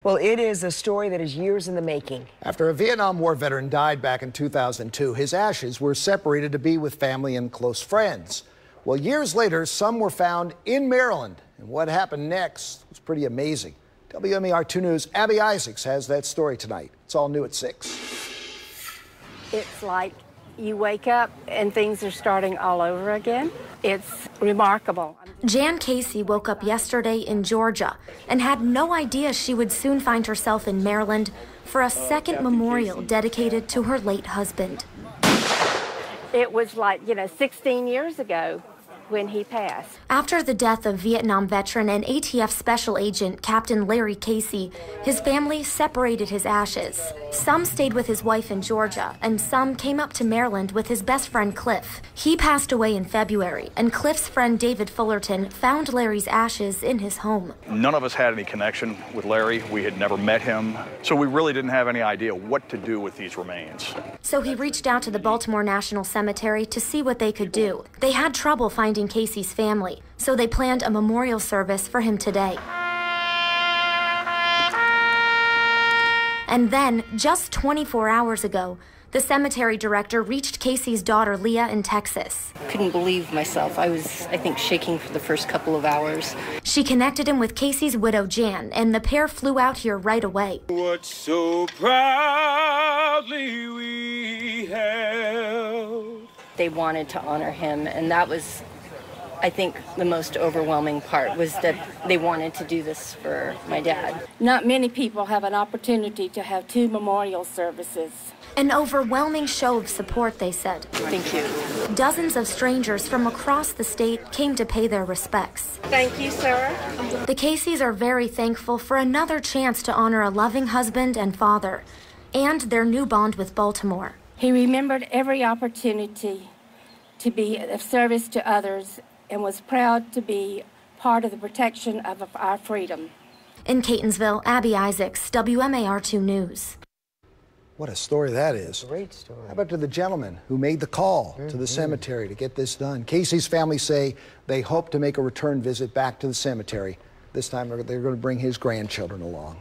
Well, it is a story that is years in the making. After a Vietnam War veteran died back in 2002, his ashes were separated to be with family and close friends. Well, years later, some were found in Maryland, and what happened next was pretty amazing. WMAR 2 News' Abby Isaacs has that story tonight. It's all new at 6. It's like you wake up and things are starting all over again. It's remarkable. Jan Casey woke up yesterday in Georgia and had no idea she would soon find herself in Maryland for a second memorial dedicated to her late husband. It was like, 16 years ago when he passed. After the death of Vietnam veteran and ATF Special Agent Captain Larry Casey, his family separated his ashes. Some stayed with his wife in Georgia, and some came up to Maryland with his best friend Cliff. He passed away in February, and Cliff's friend David Fullerton found Larry's ashes in his home. None of us had any connection with Larry. We had never met him, so we really didn't have any idea what to do with these remains. So he reached out to the Baltimore National Cemetery to see what they could do. They had trouble finding Casey's family, so they planned a memorial service for him today. And then, just 24 hours ago, the cemetery director reached Casey's daughter Leah in Texas. Couldn't believe myself. I was, shaking for the first couple of hours. She connected him with Casey's widow Jan, and the pair flew out here right away. What so proudly we held. They wanted to honor him, and that was, I think, the most overwhelming part, was that they wanted to do this for my dad. Not many people have an opportunity to have 2 memorial services. An overwhelming show of support, they said. Thank you. Dozens of strangers from across the state came to pay their respects. Thank you, sir. The Caseys are very thankful for another chance to honor a loving husband and father, and their new bond with Baltimore. He remembered every opportunity to be of service to others and was proud to be part of the protection of our freedom. In Catonsville, Abby Isaacs, WMAR 2 News. What a story that is. Great story. How about to the gentleman who made the call to the cemetery to get this done? Casey's family say they hope to make a return visit back to the cemetery. This time they're going to bring his grandchildren along.